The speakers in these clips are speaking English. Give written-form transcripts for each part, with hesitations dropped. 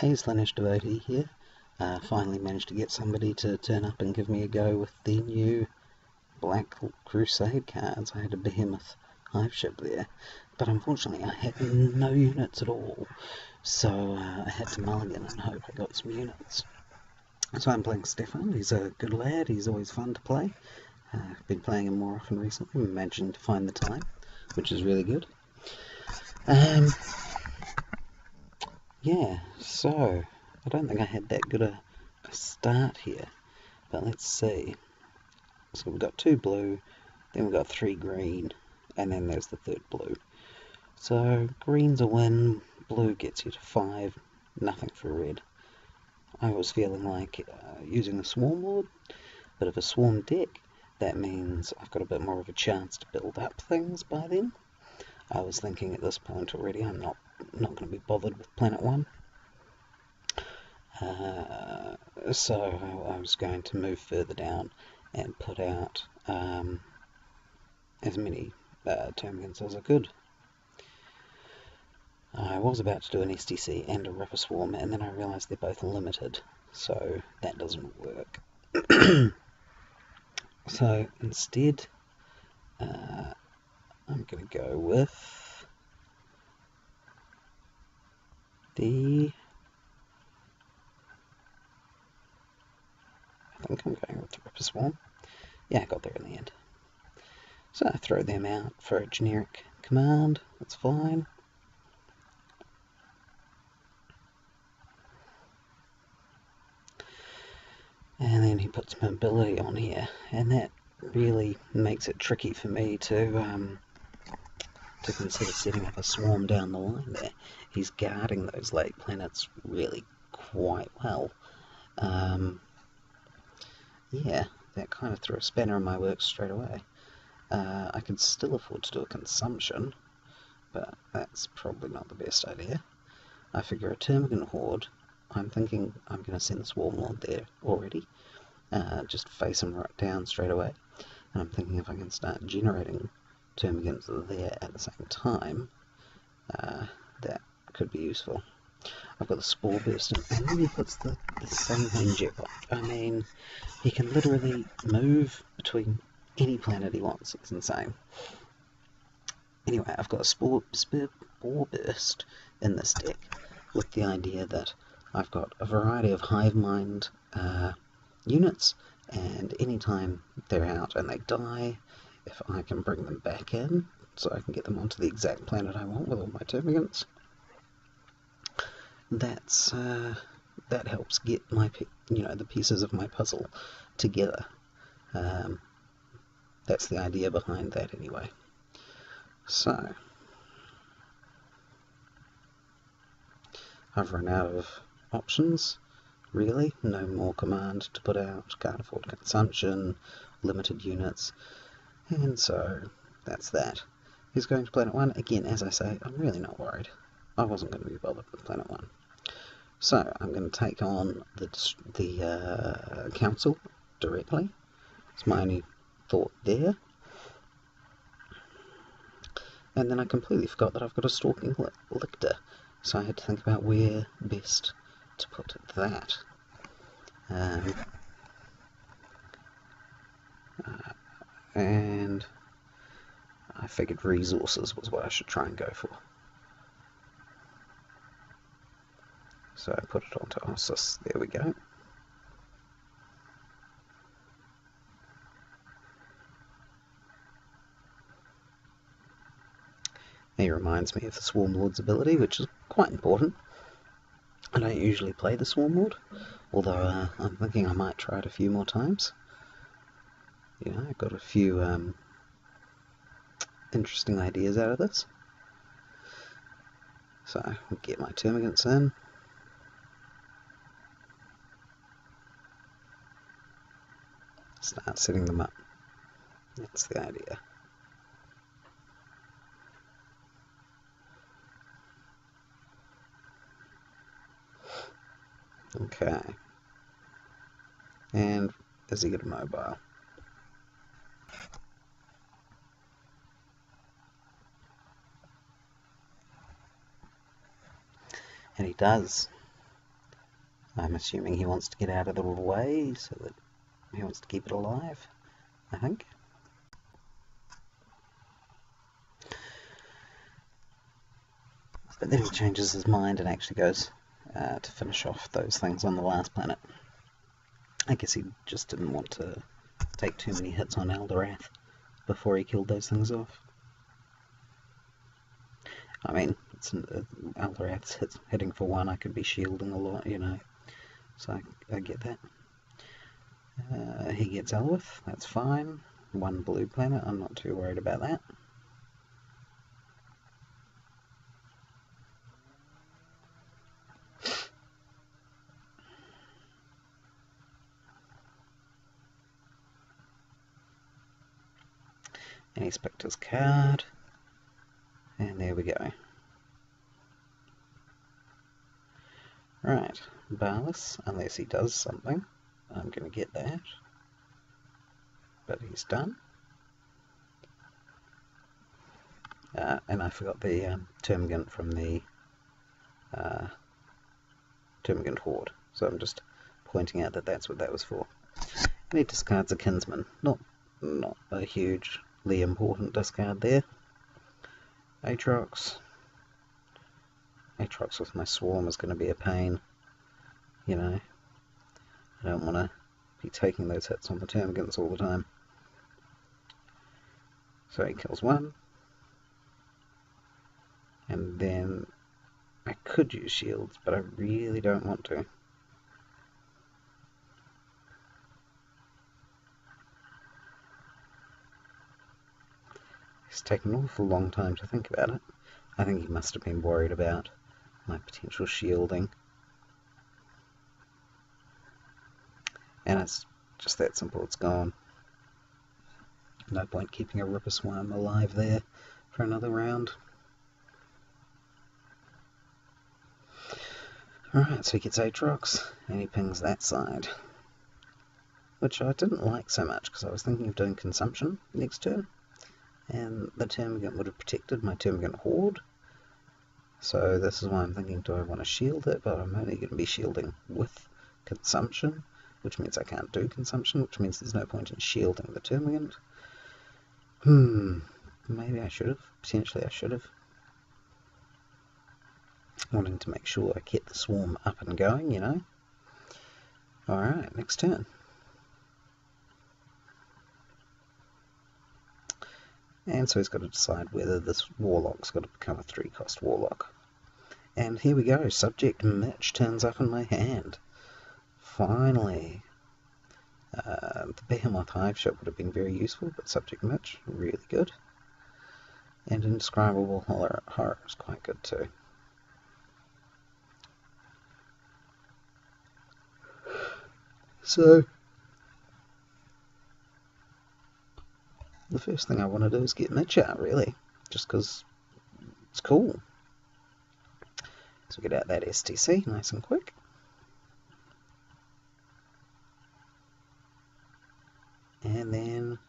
Hazelinish devotee here. Finally managed to get somebody to turn up and give me a go with the new Black Crusade cards. I had a behemoth hive ship there, but unfortunately I had no units at all, so I had to mulligan and hope I got some units. So I'm playing Stefan. He's a good lad, he's always fun to play. I've been playing him more often recently, managing to find the time, which is really good. Yeah, so I don't think I had that good a start here, but let's see. So we've got 2 blue, then we've got 3 green, and then there's the 3rd blue. So green's a win, blue gets you to 5, nothing for red. I was feeling like using a Swarmlord, but if a swarm deck, that means I've got a bit more of a chance to build up things by then. I was thinking at this point already I'm not going to be bothered with Planet 1. So I was going to move further down and put out as many termagants as I could. I was about to do an STC and a Ripper Swarm, and then I realised they're both limited, so that doesn't work. So instead, I'm going to go with the... I think I'm going with the Ripper Swarm. Yeah, I got there in the end. So I throw them out for a generic command, that's fine. And then he puts mobility on here, and that really makes it tricky for me to consider setting up a swarm down the line there. He's guarding those late planets really quite well. Yeah, that kind of threw a spanner in my works straight away. I could still afford to do a consumption, but that's probably not the best idea. I figure a Termagant Horde, I'm thinking I'm going to send the Swarmlord there already, just face him right down straight away. And I'm thinking if I can start generating Termagants there at the same time, that could be useful. I've got the Spore Burst, and then he puts the same thing Jeopardy. I mean, he can literally move between any planet he wants. It's insane. Anyway, I've got a Spore Burst in this deck, with the idea that I've got a variety of hive mind units, and anytime they're out and they die, if I can bring them back in, so I can get them onto the exact planet I want with all my termagants, that helps get my the pieces of my puzzle together. That's the idea behind that anyway. So I've run out of options, really. No more command to put out, can't afford consumption, limited units, and so that's that. He's going to Planet 1. Again, as I say, I'm really not worried. I wasn't going to be bothered with Planet 1. So I'm going to take on the Council directly. It's my only thought there. And then I completely forgot that I've got a Stalking Lictor, so I had to think about where best to put that. And I figured resources was what I should try and go for. So I put it onto Ossus, there we go. He reminds me of the Swarmlord's ability, which is quite important. I don't usually play the Swarmlord, although I'm thinking I might try it a few more times. You know, I've got a few interesting ideas out of this. So I'll get my termagants in. Start setting them up. That's the idea. Okay. And has he got a mobile? And he does. I'm assuming he wants to get out of the way, so that he wants to keep it alive, I think. But then he changes his mind and actually goes to finish off those things on the last planet. I guess he just didn't want to take too many hits on Eldorath before he killed those things off. I mean, Eldorath's hitting for one, I could be shielding a lot, you know, so I get that. He gets Eldorath, that's fine. One blue planet, I'm not too worried about that. And he's picked his card, and there we go. Right, Barless, unless he does something, I'm going to get that, but he's done. And I forgot the Termagant from the Termagant Horde, so I'm just pointing out that that's what that was for. And he discards a Kinsman, not a hugely important discard there. Aatrox with my Swarm is going to be a pain, you know. I don't want to be taking those hits on the Termagants all the time. So he kills one. And then I could use shields, but I really don't want to. It's taken an awful long time to think about it. I think he must have been worried about my potential shielding. And it's just that simple, it's gone. No point keeping a Ripper Swarm alive there for another round. Alright, so he gets Aatrox, and he pings that side. Which I didn't like so much, because I was thinking of doing Consumption next turn. And the Termagant would have protected my Termagant Horde. So this is why I'm thinking, do I want to shield it? But I'm only going to be shielding with Consumption, which means I can't do Consumption, which means there's no point in shielding the Termagant. Maybe I should have. Potentially I should have. Wanting to make sure I kept the Swarm up and going, you know. Alright, next turn. And so he's got to decide whether this Warlock's got to become a 3-cost Warlock. And here we go, Subject Mitch turns up in my hand. Finally. The Behemoth Hive Ship would have been very useful, but Subject Mitch, really good. And Indescribable Horror is quite good too. So, the first thing I want to do is get Mitch out, really, just because it's cool. So get out that STC nice and quick. And then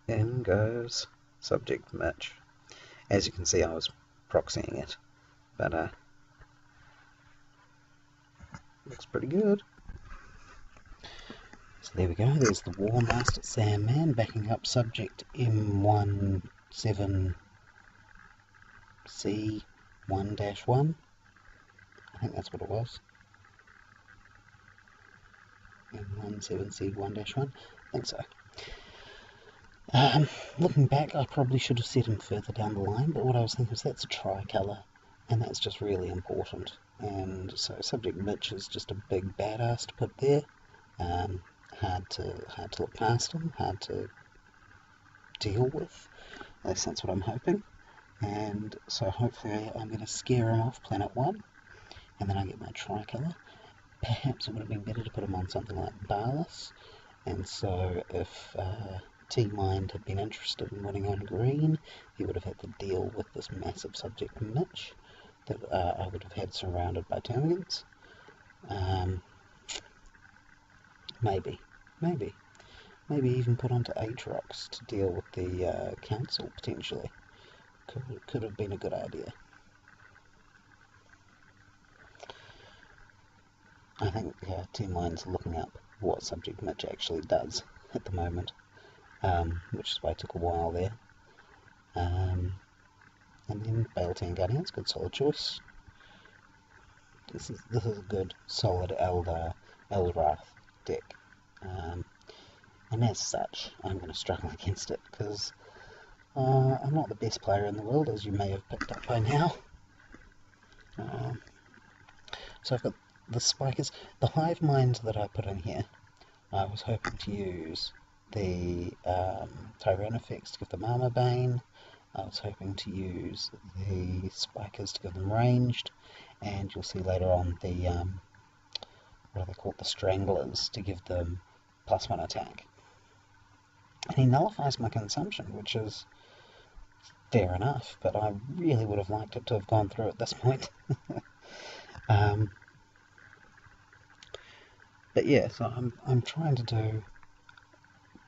in goes Subject Mitch. As you can see, I was proxying it, but looks pretty good. So there we go, there's the War Master Sandman backing up Subject M17C1-1. I think that's what it was. M17C1-1, I think so. Looking back, I probably should have set him further down the line, but what I was thinking was that's a tricolour, and that's just really important. And so Subject Mitch is just a big badass to put there. Hard to look past him, hard to deal with. At least that's what I'm hoping. And so hopefully I'm going to scare him off Planet 1, and then I get my tricolour. Perhaps it would have been better to put him on something like Barless. And so if T-Mind had been interested in winning on green, he would have had to deal with this massive Subject Mitch that I would have had surrounded by Termagants. Maybe even put onto Aatrox to deal with the Council, potentially. Could have been a good idea. I think Team Mine's looking up what Subject Mitch actually does at the moment, which is why it took a while there. And then Bale-10 Guardians, good solid choice. This is a good solid Eldorath deck, and as such I'm going to struggle against it because I'm not the best player in the world, as you may have picked up by now. So I've got the Spikers, the Hive Mind that I put in here. I was hoping to use the Tyranid effects to give them Armor Bane. I was hoping to use the Spikers to give them ranged, and you'll see later on the what are they called, the Stranglers, to give them +1 attack. And he nullifies my consumption, which is fair enough, but I really would have liked it to have gone through at this point. But yeah, so I'm trying to do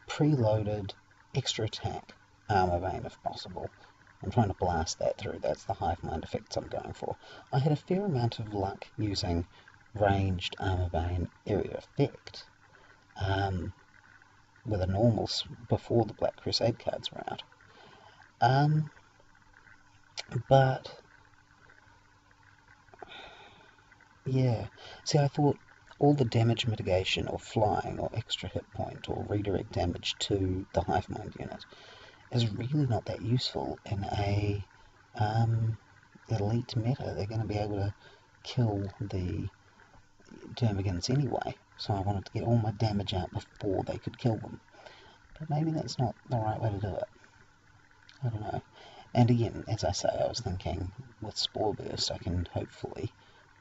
preloaded extra attack Armor Bane if possible. I'm trying to blast that through. That's the Hive Mind effects I'm going for. I had a fair amount of luck using ranged Armor Bane area effect with a normal before the Black Crusade cards were out. But yeah, see, I thought all the damage mitigation or flying or extra hit point or redirect damage to the Hive Mind unit is really not that useful in a elite meta. They're going to be able to kill the termagants anyway, so I wanted to get all my damage out before they could kill them. But maybe that's not the right way to do it. I don't know. And again, as I say, I was thinking with Spore Burst I can hopefully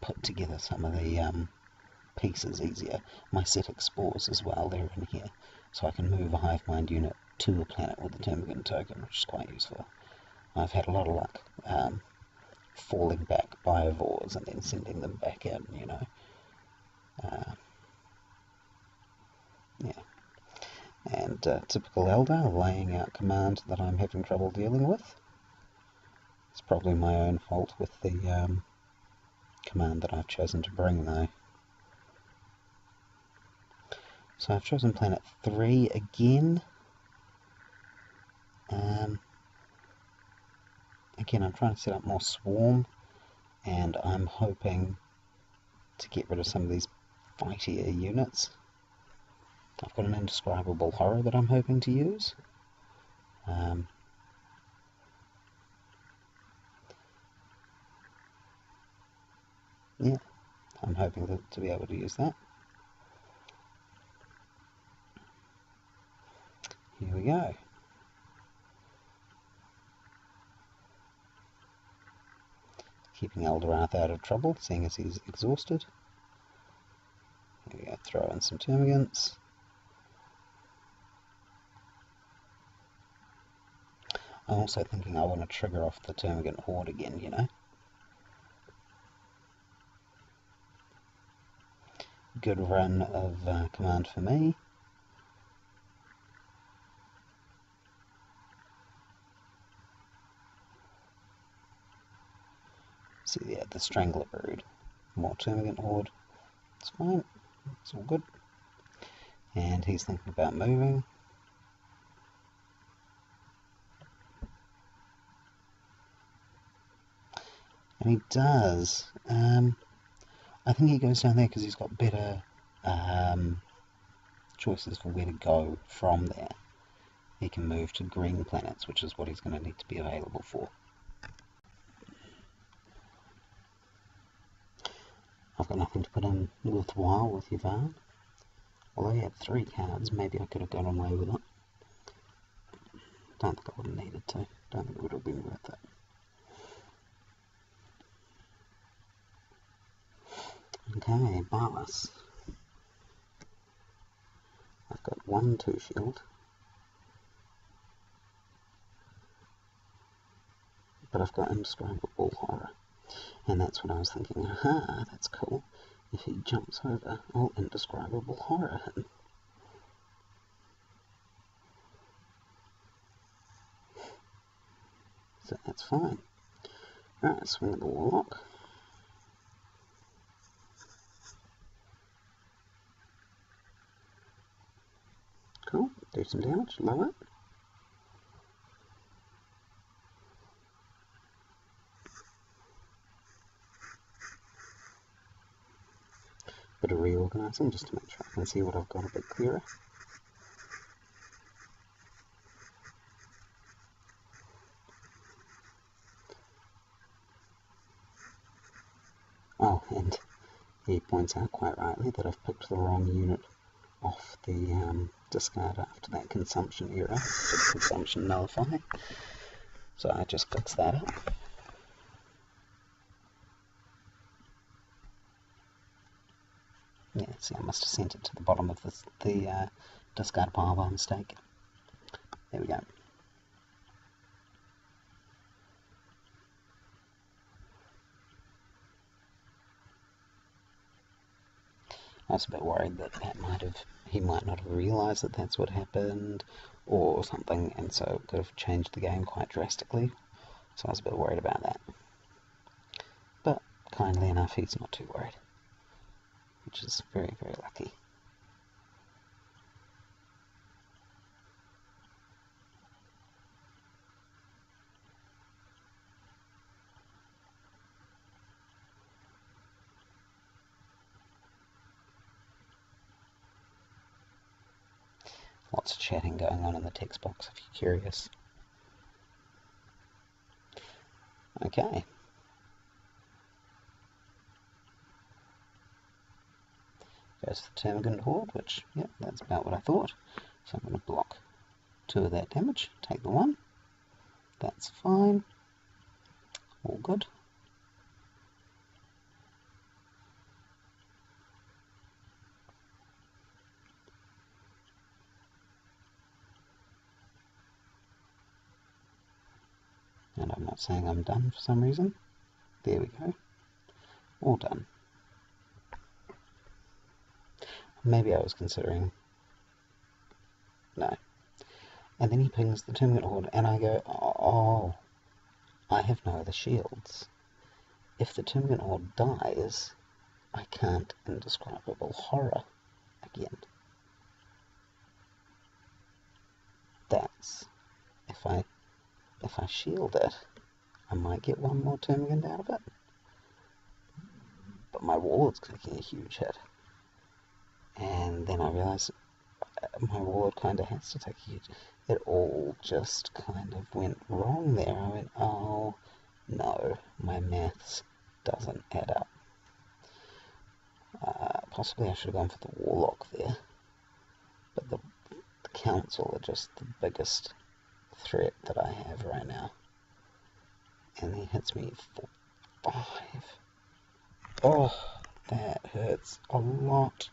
put together some of the pieces easier. My Cetic Spores as well, they're in here, so I can move a Hive Mind unit to a planet with the Termagant token, which is quite useful. I've had a lot of luck falling back Biovores and then sending them back in, you know. Yeah. And typical Eldar, laying out command that I'm having trouble dealing with. It's probably my own fault with the command that I've chosen to bring, though. So I've chosen Planet 3 again. Again, I'm trying to set up more Swarm, and I'm hoping to get rid of some of these fightier units. I've got an Indescribable Horror that I'm hoping to use. Yeah, I'm hoping to be able to use that. Here we go. Keeping Eldorath out of trouble, seeing as he's exhausted. Here we go, throw in some termagants. I'm also thinking I want to trigger off the termagant horde again, you know. Good run of command for me. See, yeah, the Strangler Brood. More Termagant Horde. It's fine. It's all good. And he's thinking about moving. And he does. I think he goes down there because he's got better choices for where to go from there. He can move to green planets, which is what he's going to need to be available for. I've got nothing to put in worthwhile with Yvonne. Although he had 3 cards, maybe I could have got away with it. Don't think I would have needed to. Don't think it would have been worth it. Okay, Ballas. I've got 1/2 shield. But I've got Indescribable Horror. And that's what I was thinking, aha, that's cool. If he jumps over, I'll Indescribable Horror him. So that's fine. Alright, swing at the Warlock. Cool, do some damage, low it. Bit of reorganising just to make sure I can see what I've got a bit clearer. Oh, and he points out quite rightly that I've picked the wrong unit off the discard after that consumption era, just consumption nullify. So I just fixed that up. Yeah, see, I must have sent it to the bottom of the discard pile by mistake. There we go. I was a bit worried that he might not have realised that that's what happened or something, and so it could have changed the game quite drastically. So I was a bit worried about that. But kindly enough, he's not too worried, which is very, very lucky. Lots of chatting going on in the text box if you're curious. Okay. Goes the Termagant Horde, which, yep, that's about what I thought. So I'm going to block 2 of that damage, take the 1. That's fine. All good. And I'm not saying I'm done for some reason. There we go. All done. Maybe I was considering... No. And then he pings the Termagant Horde, and I go, oh, I have no other shields. If the Termagant Horde dies, I can't Indescribable Horror again. That's... If I shield it, I might get one more Termagant out of it. But my Warlord's taking a huge hit. And then I realised my Warlord kind of has to take a huge... It all just kind of went wrong there. I went, oh no, my maths doesn't add up. Possibly I should have gone for the Warlock there. But the Council are just the biggest threat that I have right now. And he hits me for 5. Oh, that hurts a lot.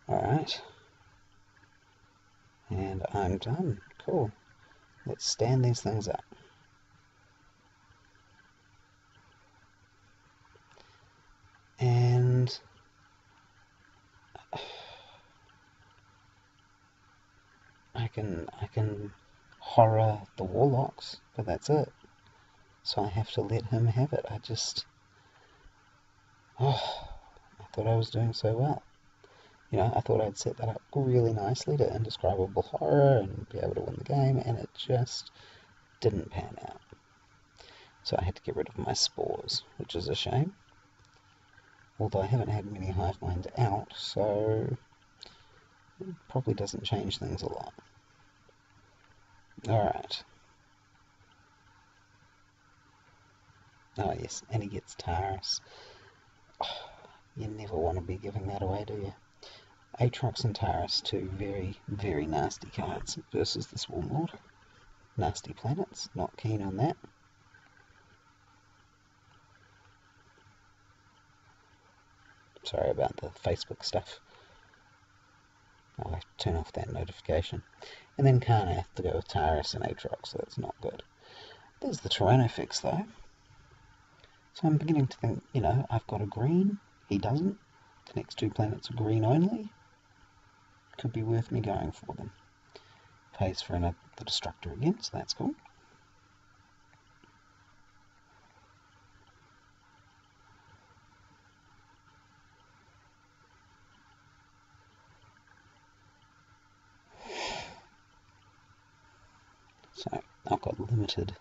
Alright. And I'm done. Cool. Let's stand these things up. And I can horror the Warlocks, but that's it. So I have to let him have it. I thought I was doing so well. You know, I thought I'd set that up really nicely to Indescribable Horror and be able to win the game, and it just didn't pan out. So I had to get rid of my spores, which is a shame. Although I haven't had many hive minds out, so it probably doesn't change things a lot. Alright. Oh yes, and he gets Taurus. Oh, you never want to be giving that away, do you? Aatrox and Taurus, 2 very, very nasty cards versus the Swarmlord. Nasty planets, not keen on that. Sorry about the Facebook stuff. I'll have to turn off that notification. And then Carnath to go with Taurus and Aatrox, so that's not good. There's the Tyranid fix though. So I'm beginning to think, you know, I've got a green, he doesn't. The next 2 planets are green only. Could be worth me going for them. Pays for the Destructor again, so that's cool. So I've got limited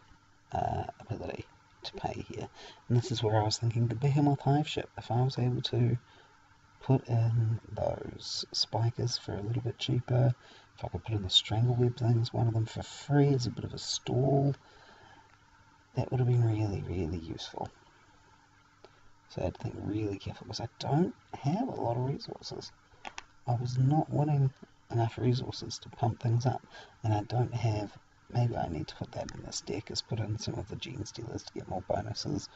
ability to pay here. And this is where I was thinking the Behemoth Hive ship, if I was able to put in those spikers for a little bit cheaper, if I could put in the Strangleweb things, one of them for free as a bit of a stall, that would have been really, really useful. So I had to think really careful, because I don't have a lot of resources. I was not winning enough resources to pump things up, and I don't have, maybe I need to put that in this deck, is put in some of the Gene Stealers to get more bonuses,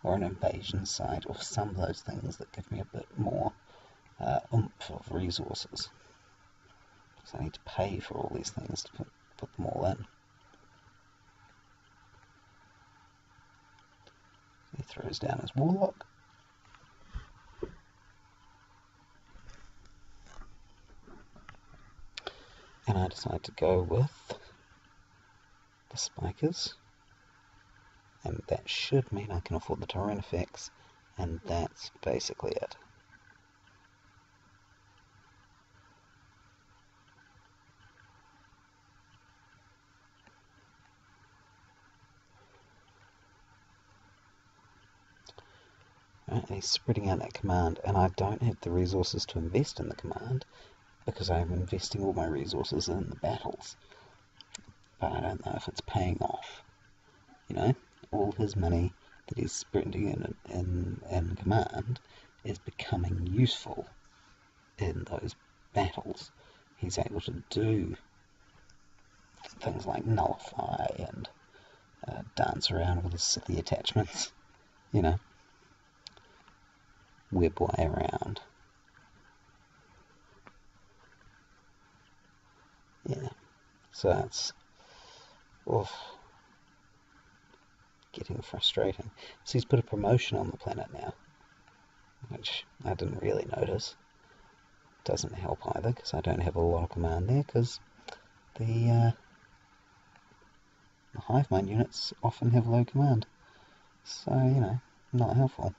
or an invasion site, or some of those things that give me a bit more oomph of resources. So I need to pay for all these things to put them all in. He throws down his Warlock. And I decide to go with the Spikers. And that should mean I can afford the Terrain effects, and that's basically it. Right, and he's spreading out that command, and I don't have the resources to invest in the command, because I'm investing all my resources in the battles. But I don't know if it's paying off. You know, all his money that he's spending in command is becoming useful in those battles. He's able to do things like nullify and dance around with his silly attachments, you know, web way around. Yeah, so it's getting frustrating. So he's put a promotion on the planet now, which I didn't really notice. Doesn't help either, because I don't have a lot of command there, because the hive mind units often have low command. So, you know, not helpful.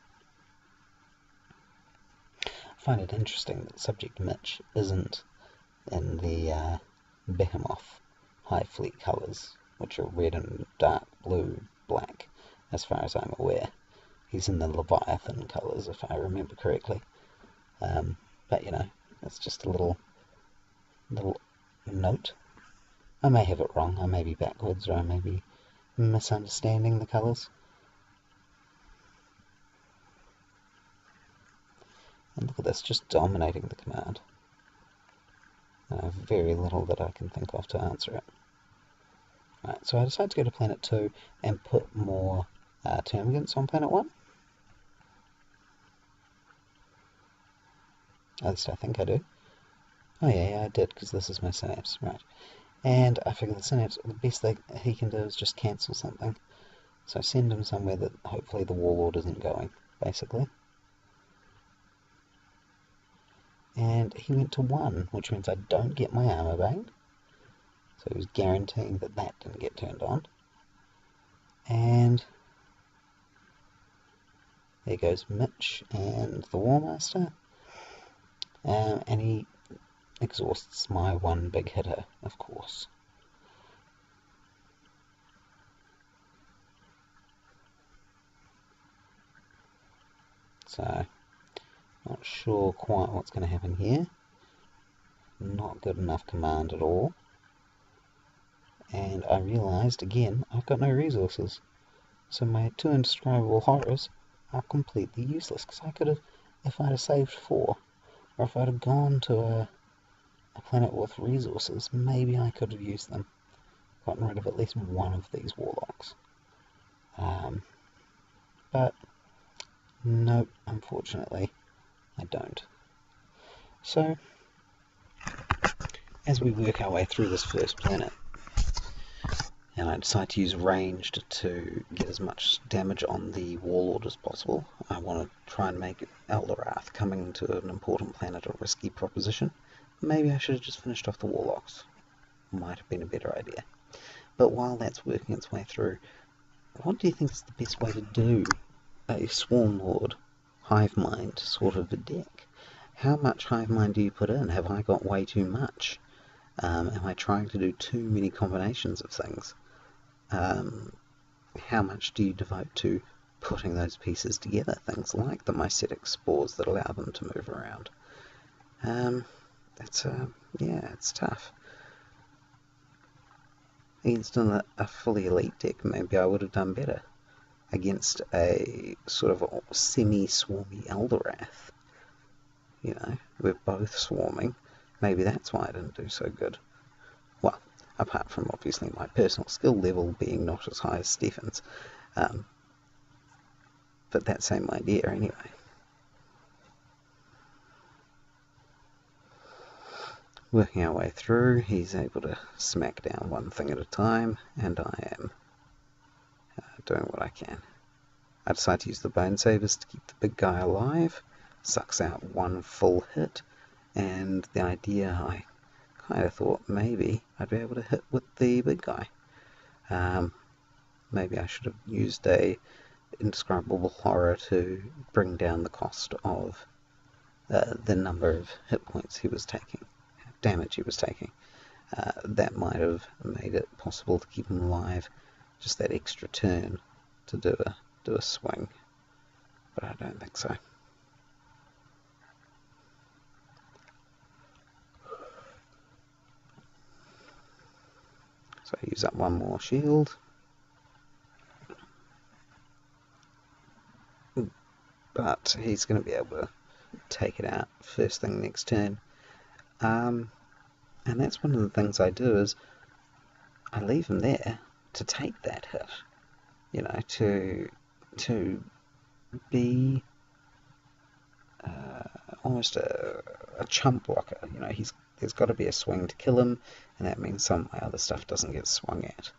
I find it interesting that Subject Mitch isn't in the Behemoth Hive Fleet colours, which are red and dark blue, black, as far as I'm aware. He's in the Leviathan colours, if I remember correctly. But, you know, that's just a little note. I may have it wrong, I may be backwards, or I may be misunderstanding the colours. And look at this, just dominating the command. Very little that I can think of to answer it. Right, so I decide to go to Planet 2 and put more termagants on Planet 1. At least I think I do. Oh yeah, I did, because this is my synapse, right. And I figure the synapse, the best thing he can do is just cancel something. So send him somewhere that hopefully the Warlord isn't going, basically. And he went to 1, which means I don't get my armor bane. So he was guaranteeing that that didn't get turned on. And there goes Mitch and the War Master. And he exhausts my one big hitter, of course. So, not sure quite what's going to happen here. Not good enough command at all. And I realised, again, I've got no resources. So my 2 indescribable horrors are completely useless. Because I could have, if I'd have saved 4, or if I'd have gone to a planet with resources, maybe I could have used them. Gotten rid of at least one of these Warlocks. But, nope, unfortunately, I don't. So, as we work our way through this first planet, and I decide to use ranged to get as much damage on the Warlord as possible. I want to try and make Eldorath coming to an important planet a risky proposition. Maybe I should have just finished off the Warlocks. Might have been a better idea. But while that's working its way through, what do you think is the best way to do a Swarmlord hive mind sort of a deck? How much hive mind do you put in? Have I got way too much? Am I trying to do too many combinations of things? how much do you devote to putting those pieces together? Things like the mycetic spores that allow them to move around. It's tough. Against a fully elite deck, maybe I would have done better. Against a sort of semi-swarmy Eldorath, you know, we're both swarming. Maybe that's why I didn't do so good. Well, apart from obviously my personal skill level being not as high as Stefan's. But that same idea anyway. Working our way through, he's able to smack down one thing at a time, and I am doing what I can. I decide to use the Bone Savers to keep the big guy alive, sucks out one full hit, and the idea I kind of thought maybe I'd be able to hit with the big guy. Maybe I should have used a indescribable horror to bring down the cost of the number of hit points he was taking, damage he was taking. That might have made it possible to keep him alive, just that extra turn to do a swing, but I don't think so. So I use up one more shield. But he's going to be able to take it out first thing next turn. And that's one of the things I do, is I leave him there to take that hit. You know, to be almost a chump blocker. You know, there's got to be a swing to kill him, and that means some of my other stuff doesn't get swung at.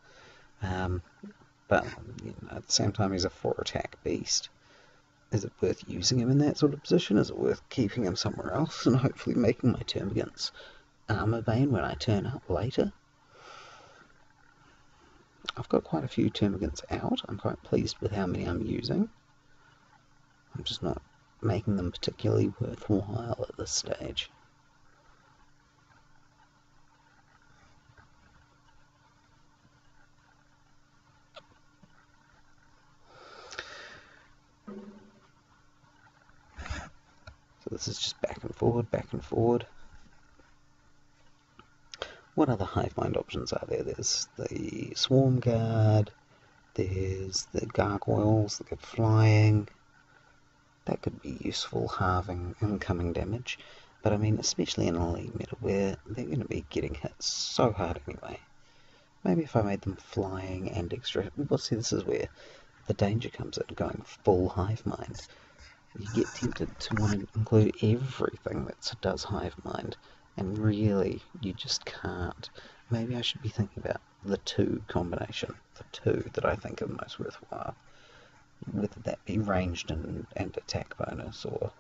But you know, at the same time, he's a 4-attack beast. Is it worth using him in that sort of position? Is it worth keeping him somewhere else and hopefully making my termagants Armorbane when I turn up later? I've got quite a few termagants out. I'm quite pleased with how many I'm using. I'm just not making them particularly worthwhile at this stage. So this is just back and forward, back and forward. What other hive mind options are there? There's the Swarm Guard, there's the Gargoyles that get flying. That could be useful, halving incoming damage. But I mean, especially in elite meta where they're going to be getting hit so hard anyway. Maybe if I made them flying and extra... Well, see, this is where the danger comes in, going full hive mind. You get tempted to want to include everything that does hive mind, and really, you just can't. Maybe I should be thinking about the 2 combination, the 2 that I think are most worthwhile. Whether that be ranged and attack bonus, or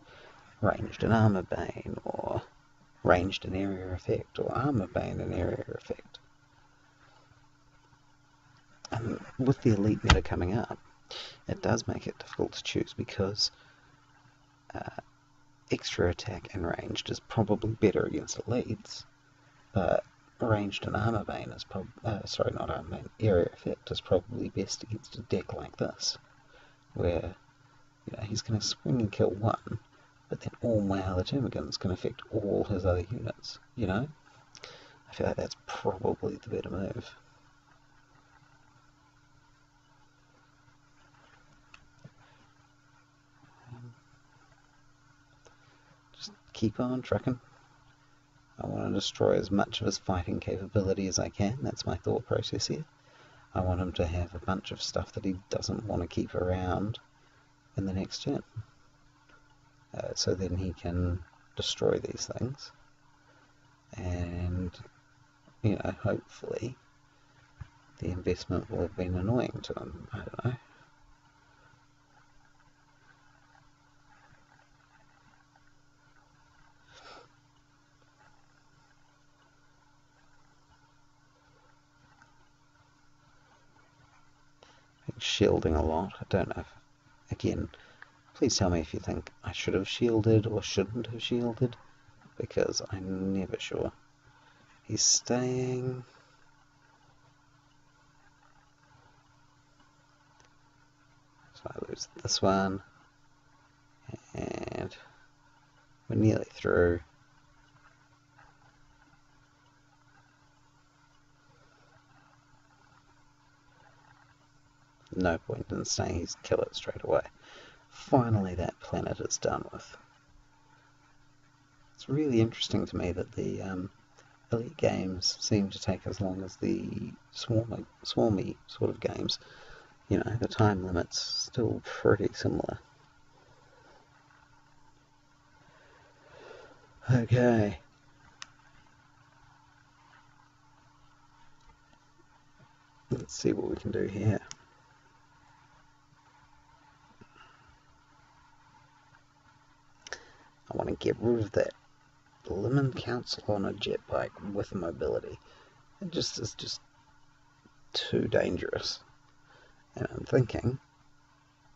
ranged and Armorbane, or ranged and area effect, or Armorbane and area effect. And with the elite meta coming up, it does make it difficult to choose, because extra attack and ranged is probably better against elites, but ranged and Armorbane is not Armorbane, area effect is probably best against a deck like this, where you know he's going to swing and kill one, but then all my other termagants can affect all his other units. You know, I feel like that's probably the better move. Just keep on trucking. I want to destroy as much of his fighting capability as I can. That's my thought process here. I want him to have a bunch of stuff that he doesn't want to keep around in the next turn. So then he can destroy these things. And, you know, hopefully the investment will have been annoying to him. I don't know. Shielding a lot. I don't know if, again, please tell me if you think I should have shielded or shouldn't have shielded, because I'm never sure. He's staying. So I lose this one, and we're nearly through. No point in saying he's kill it straight away. Finally that planet is done with. It's really interesting to me that the elite games seem to take as long as the swarmy sort of games. You know, the time limit's still pretty similar. Okay. Let's see what we can do here. I want to get rid of that Lemon Council on a jet bike with mobility. It is just too dangerous. And I'm thinking,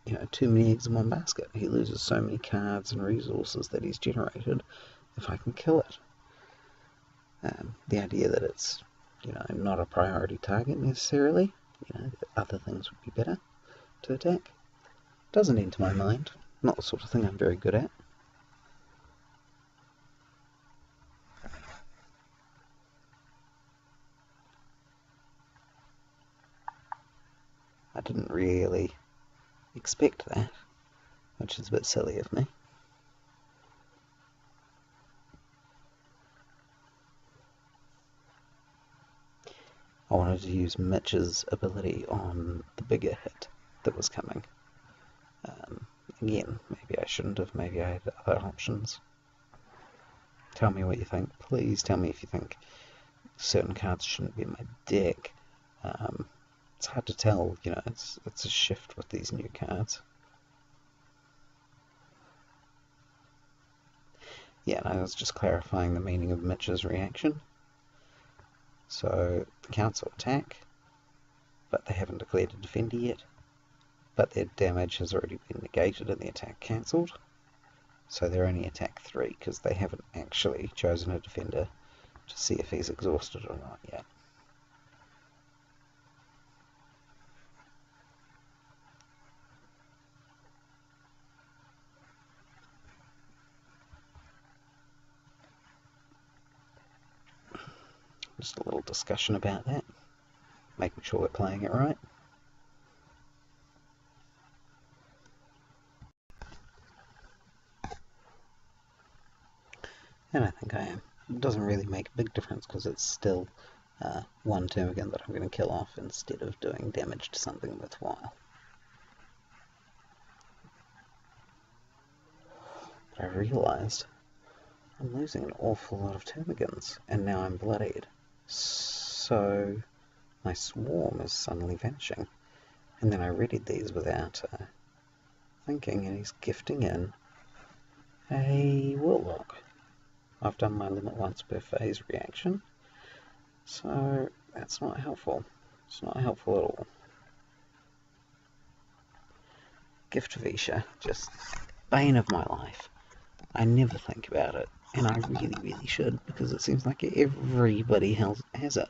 you know, too many eggs in one basket. He loses so many cards and resources that he's generated if I can kill it. The idea that it's, you know, not a priority target necessarily, you know, other things would be better to attack, doesn't enter my mind. Not the sort of thing I'm very good at. I didn't really expect that, which is a bit silly of me. I wanted to use Mitch's ability on the bigger hit that was coming. Again, maybe I shouldn't have, maybe I had other options. Tell me what you think. Please tell me if you think certain cards shouldn't be in my deck. It's hard to tell, you know, it's a shift with these new cards. Yeah, no, I was just clarifying the meaning of Mitch's reaction. So, the council attack, but they haven't declared a defender yet. But their damage has already been negated and the attack cancelled. So they're only attack 3, because they haven't actually chosen a defender to see if he's exhausted or not yet. Just a little discussion about that, making sure we're playing it right. And I think I am. It doesn't really make a big difference because it's still one termagant that I'm going to kill off instead of doing damage to something worthwhile. But I realised I'm losing an awful lot of termagants, and now I'm bloodied. So my swarm is suddenly vanishing. And then I readied these without thinking, and he's gifting in a Warlock. I've done my limit once per phase reaction, so that's not helpful. It's not helpful at all. Gift Visha, just bane of my life. I never think about it, and I really should, because it seems like everybody has it.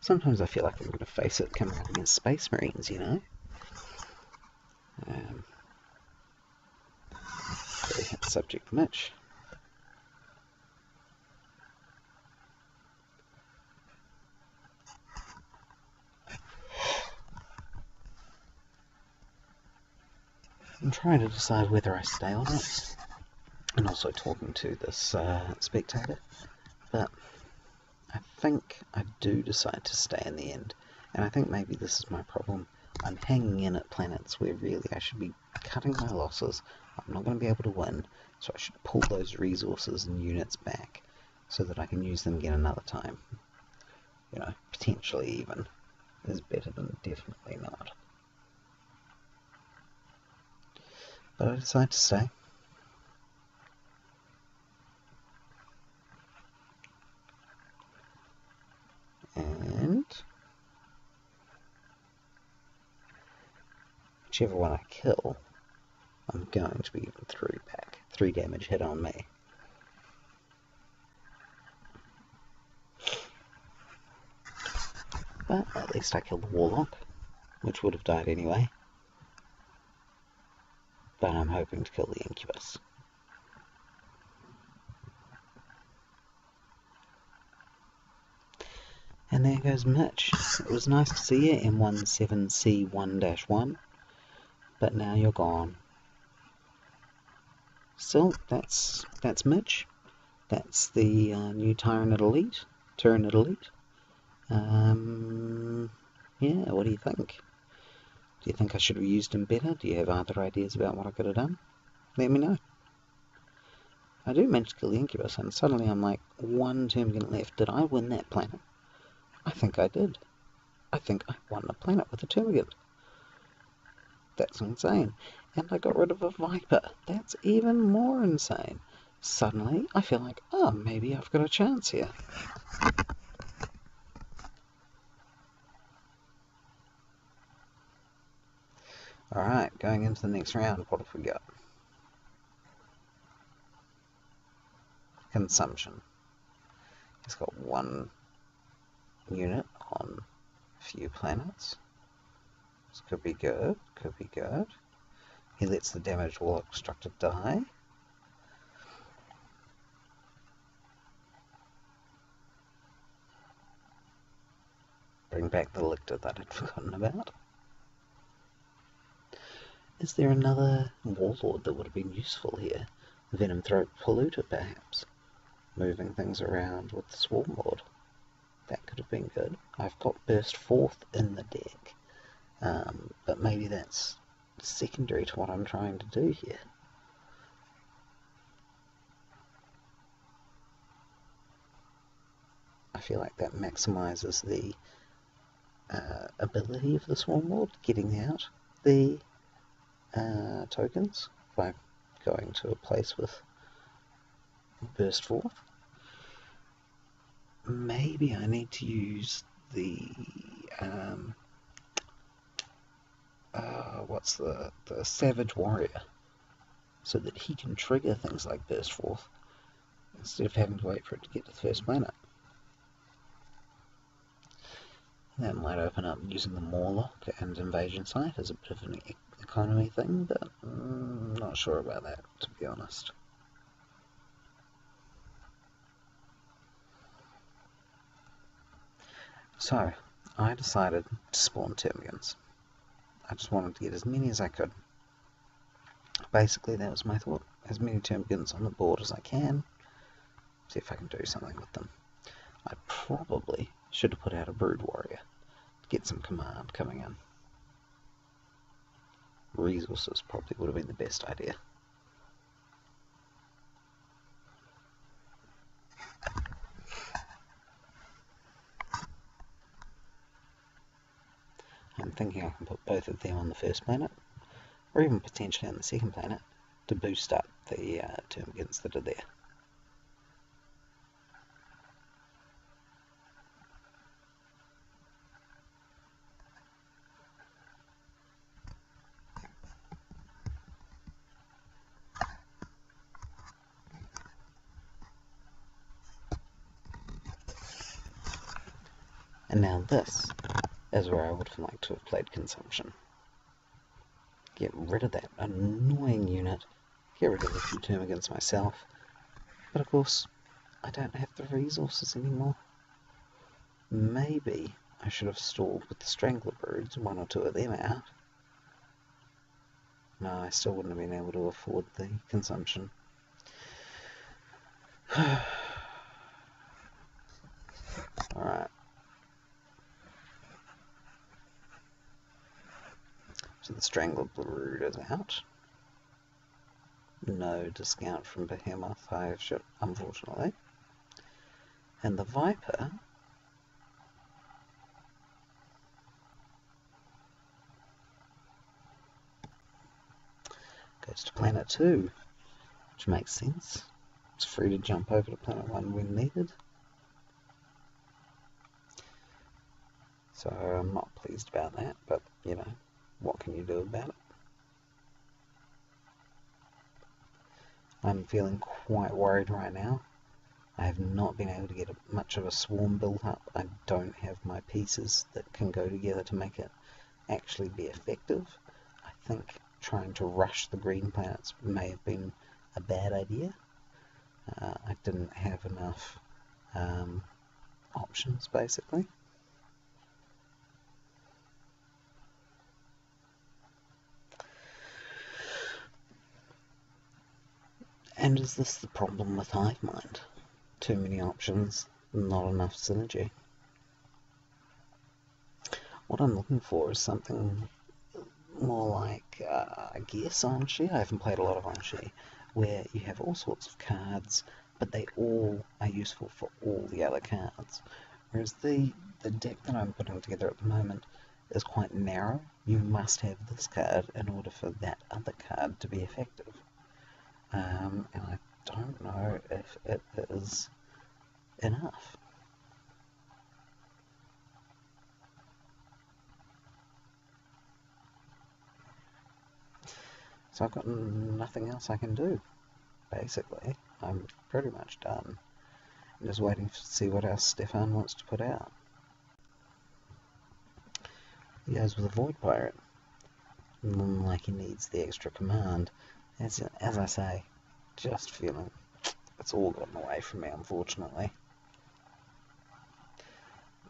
Sometimes I feel like I'm going to face it coming up against Space Marines, you know? Subject Mitch. I'm trying to decide whether I stay or not, and also talking to this spectator, but I think I do decide to stay in the end, and I think maybe this is my problem. I'm hanging in at planets where really I should be cutting my losses. I'm not going to be able to win, so I should pull those resources and units back so that I can use them again another time. You know, potentially even is better than definitely not. But I decide to stay. And whichever one I kill, I'm going to be given 3 back. 3 damage hit on me. But at least I killed the Warlock, which would have died anyway. but I'm hoping to kill the Incubus. And there goes Mitch. It was nice to see you, M17C1-1, but now you're gone. Still, that's Mitch. That's the new Tyranid Elite. Yeah, what do you think? Do you think I should have used him better? Do you have other ideas about what I could have done? Let me know. I do manage to kill the Incubus, and suddenly I'm like, one termagant left. Did I win that planet? I think I did. I think I won a planet with a termagant. That's insane. And I got rid of a Viper. That's even more insane. Suddenly, I feel like, oh, maybe I've got a chance here. Alright, going into the next round, what have we got? Consumption. He's got one unit on a few planets. This could be good, could be good. He lets the damaged Warlock Constructor die. Bring back the Lictor that I'd forgotten about. Is there another Warlord that would have been useful here? Venom Throat Polluter, perhaps? Moving things around with the Swarmlord. That could have been good. I've got Burst Forth in the deck, but maybe that's secondary to what I'm trying to do here. I feel like that maximizes the ability of the Swarmlord, getting out the tokens by going to a place with Burst Forth. Maybe I need to use the what's the Savage Warrior, so that he can trigger things like Burst Forth instead of having to wait for it to get to the first planet. That might open up using the Morlock and Invasion Site as a bit of an economy thing, but I'm not sure about that, to be honest. So, I decided to spawn termagants. I just wanted to get as many as I could. Basically, that was my thought. As many termagants on the board as I can. See if I can do something with them. I probably should have put out a Brood Warrior to get some command coming in. Resources probably would have been the best idea. I'm thinking I can put both of them on the first planet, or even potentially on the second planet, to boost up the termagants that are there. And now this is where I would have liked to have played Consumption. Get rid of that annoying unit, get rid of a few termagants myself, but of course I don't have the resources anymore. Maybe I should have stalled with the Strangler Broods, one or two of them out. No, I still wouldn't have been able to afford the Consumption. Alright. So the Strangler Brood is out. No discount from Behemoth, unfortunately. And the Viper goes to Planet 2, which makes sense. It's free to jump over to Planet 1 when needed. So I'm not pleased about that, but, you know, what can you do about it? I'm feeling quite worried right now. I have not been able to get much of a swarm built up. I don't have my pieces that can go together to make it actually be effective. I think trying to rush the green planets may have been a bad idea. I didn't have enough options, basically. And is this the problem with Hive Mind? Too many options, not enough synergy. What I'm looking for is something more like, I guess, Anshi. I haven't played a lot of Anshi, where you have all sorts of cards, but they all are useful for all the other cards. Whereas the deck that I'm putting together at the moment is quite narrow. You must have this card in order for that other card to be effective. And I don't know if it is enough. So I've got nothing else I can do, basically. I'm pretty much done. I'm just waiting to see what else Stefan wants to put out. He goes with a Void Pirate. Like he needs the extra command. As I say, just feeling it's all gotten away from me, unfortunately.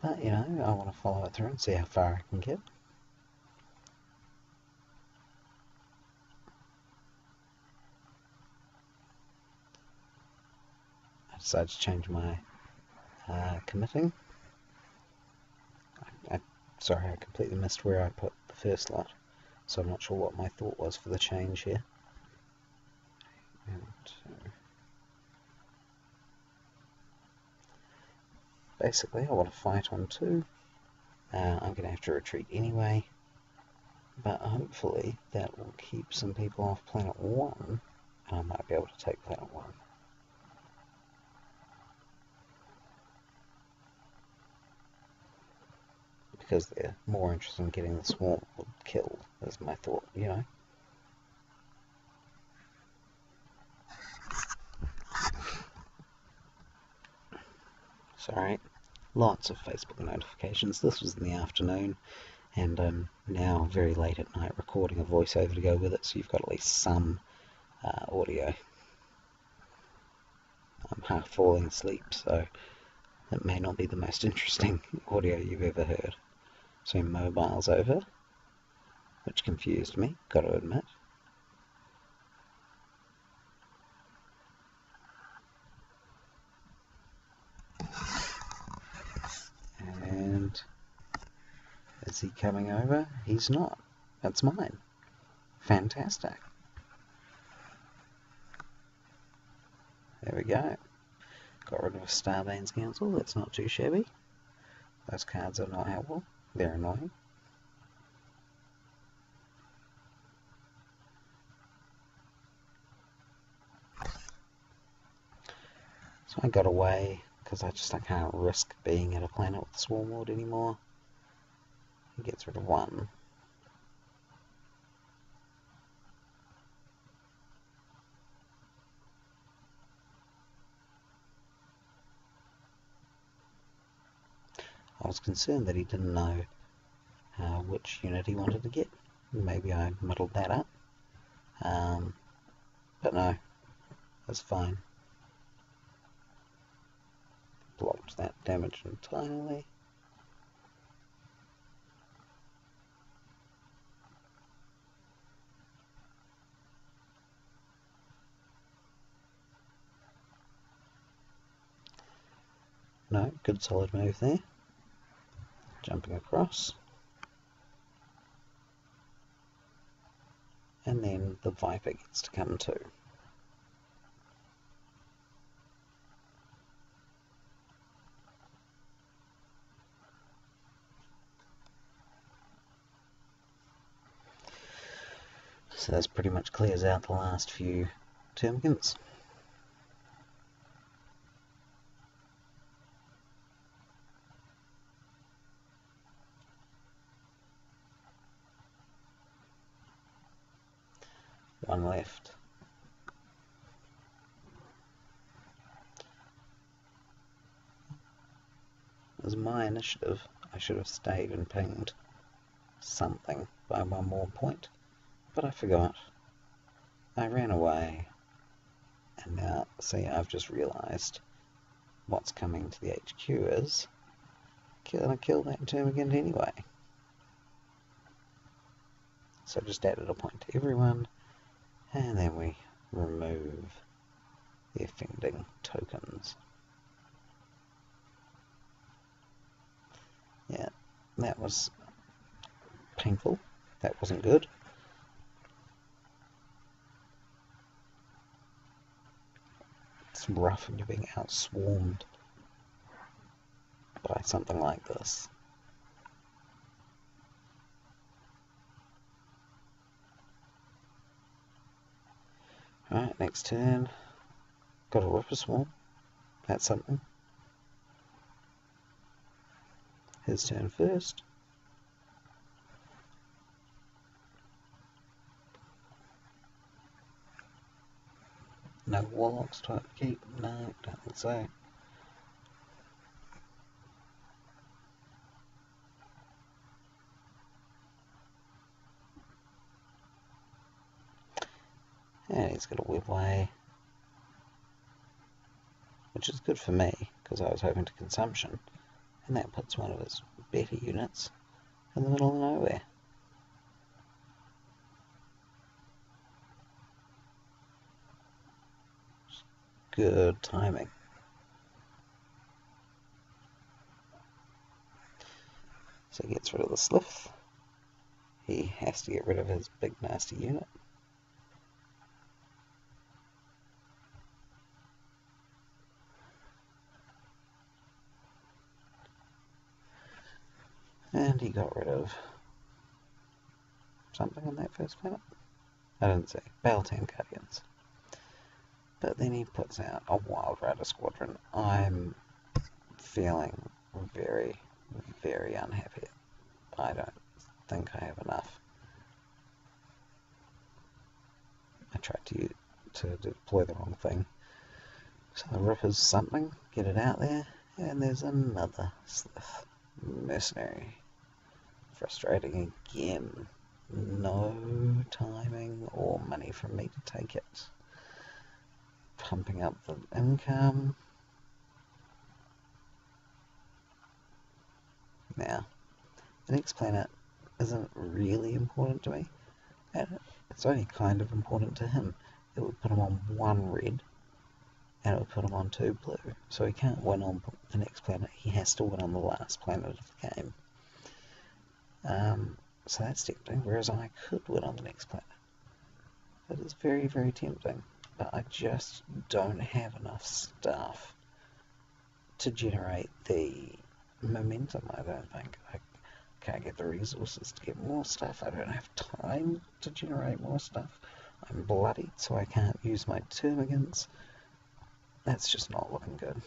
But, you know, I want to follow it through and see how far I can get. I decided to change my committing. Sorry, I completely missed where I put the first lot, so I'm not sure what my thought was for the change here. And, basically, I want to fight on 2. I'm going to have to retreat anyway, but hopefully that will keep some people off Planet 1, and I might be able to take Planet 1. Because they're more interested in getting the Swarmlord killed, is my thought, you know. Sorry, lots of Facebook notifications. This was in the afternoon, and I'm now very late at night recording a voiceover to go with it, so you've got at least some audio. I'm half falling asleep, so it may not be the most interesting audio you've ever heard. So mobile's over, which confused me, gotta admit. And is he coming over? He's not. That's mine. Fantastic. There we go. Got rid of a Starbane's Council, that's not too shabby. Those cards are not helpful, they're annoying. So I got away, because I can't risk being at a planet with Swarmlord anymore. He gets rid of 1. I was concerned that he didn't know which unit he wanted to get. Maybe I muddled that up. But no, that's fine. Blocked that damage entirely. No, good solid move there. Jumping across. And then the Viper gets to come too. So that pretty much clears out the last few termagants. One left. As my initiative, I should have stayed and pinged something by 1 more point. But I forgot. I ran away. And now, see, I've just realised what's coming to the HQ is I kill that termagant anyway. So just added a point to everyone, and then we remove the offending tokens. Yeah, that was painful. That wasn't good. It's rough when you're being outswarmed by something like this. Alright, next turn. Got a Ripper Swarm. That's something. His turn first. No Warlocks to upkeep? No, don't think so. And he's got a Webway, which is good for me, because I was hoping to consumption, and that puts one of his better units in the middle of nowhere. Good timing. So he gets rid of the Slith. He has to get rid of his big nasty unit. And he got rid of something on that first planet. I didn't say. Baltan Guardians. But then he puts out a Wild Rider Squadron. I'm feeling very, very unhappy. I don't think I have enough. I tried to deploy the wrong thing. So the Ripper's something, get it out there, and there's another Slith. Mercenary. Frustrating again. No timing or money for me to take it. Pumping up the income. Now, the next planet isn't really important to me. It's only kind of important to him. It would put him on 1 red, and it would put him on 2 blue. So he can't win on the next planet. He has to win on the last planet of the game. So that's tempting, whereas I could win on the next planet. It is very, very tempting, but I just don't have enough stuff to generate the momentum, I don't think. I can't get the resources to get more stuff. I don't have time to generate more stuff. I'm bloodied, so I can't use my termagants. That's just not looking good.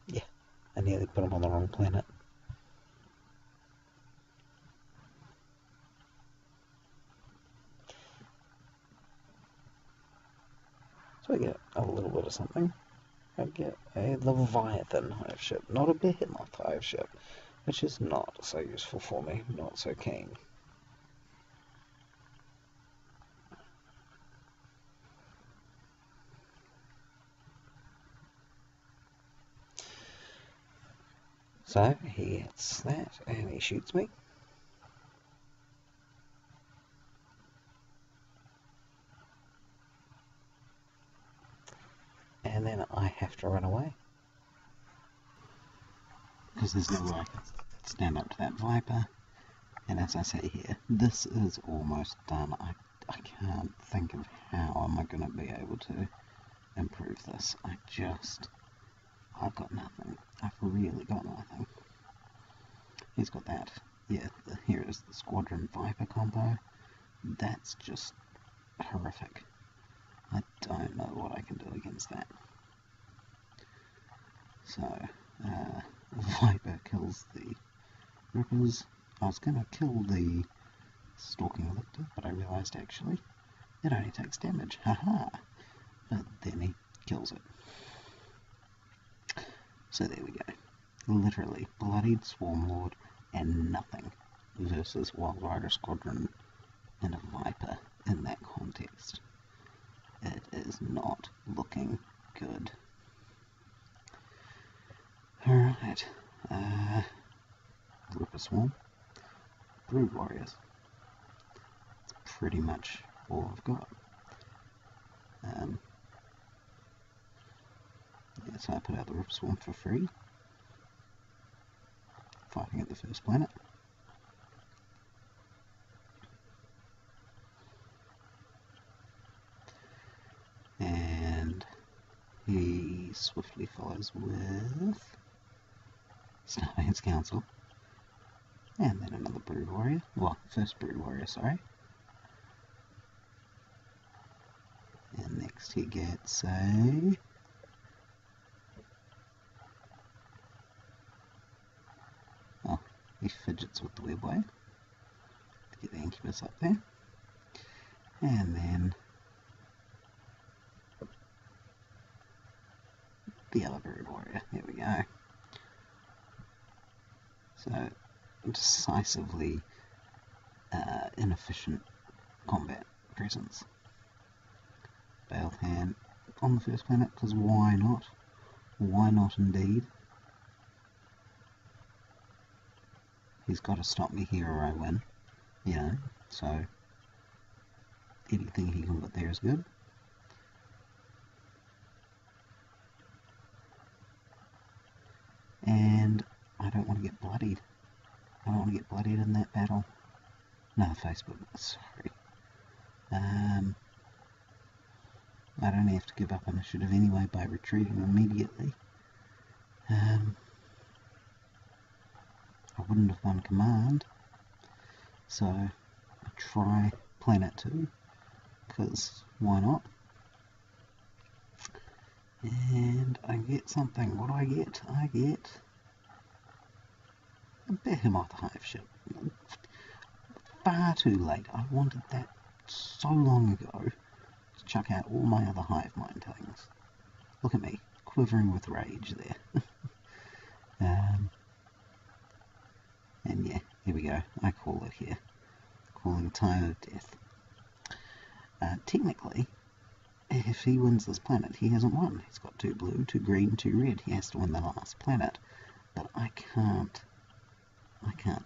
Yeah, I nearly put him on the wrong planet. So I get a little bit of something. I get a Leviathan hive ship, not a Behemoth hive ship, which is not so useful for me, not so keen. So he hits that and he shoots me. And then I have to run away. Because there's no way I can stand up to that Viper. And as I say here, this is almost done. I can't think of how am I going to be able to improve this. I've got nothing. I've really got nothing. He's got that. Yeah, here is the Squadron Viper combo. That's just horrific. I don't know what I can do against that. So, Viper kills the Rippers. I was going to kill the Stalking Lictor, but I realised actually it only takes damage. Haha! but then he kills it. So there we go. Literally, bloodied Swarmlord and nothing versus Wild Rider Squadron and a Viper in that context. It is not looking good. Alright, Ripper Swarm, Brood Warriors. That's pretty much all I've got. Yeah, so I put out the Ripper Swarm for free, fighting at the first planet. And he swiftly follows with Starbane's Council, and then another Brood Warrior, well, first Brood Warrior, sorry. And next he gets a he fidgets with the webway to get the Incubus up there, and then the other Brood Warrior. There we go. So decisively inefficient combat presence. Baled Hand on the first planet, because why not? Why not indeed? He's got to stop me here or I win, you know, so anything he can put there is good. And I don't want to get bloodied. I don't want to get bloodied in that battle. No, Facebook, sorry. I don't have to give up initiative anyway by retreating immediately. I wouldn't have won command, so I try planet 2, because why not? And I get something. What do I get? I get a Behemoth hive ship. Far too late. I wanted that so long ago to chuck out all my other hive mind things. Look at me, quivering with rage there. And yeah, here we go. I call it here. Calling time of death. Technically, if he wins this planet, he hasn't won. He's got 2 blue, 2 green, 2 red. He has to win the last planet. But I can't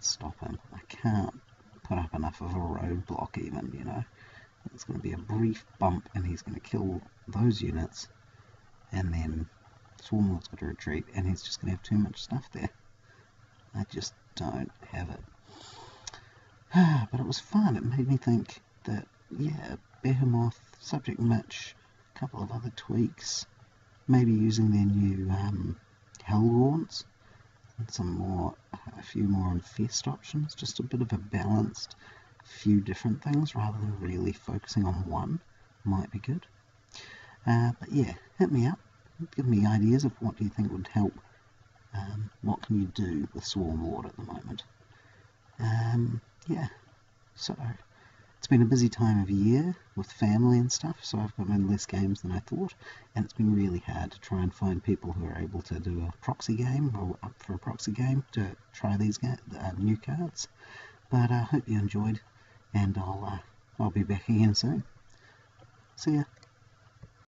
stop him. I can't put up enough of a roadblock even, you know. It's going to be a brief bump and he's going to kill those units. And then Swarmlord's got to retreat and he's just going to have too much stuff there. I just don't have it. But it was fun. It made me think that, yeah, Behemoth, Subject Mitch, a couple of other tweaks, maybe using their new Hellgaunts, and a few more Infest options, just a bit of a balanced few different things rather than really focusing on one might be good. But yeah, hit me up, give me ideas of what do you think would help. What can you do with Swarmlord at the moment? Yeah, so it's been a busy time of year with family and stuff, so I've got in less games than I thought, and it's been really hard to try and find people who are able to do a proxy game, or up for a proxy game, to try these new cards. But I hope you enjoyed, and I'll be back again soon. See ya.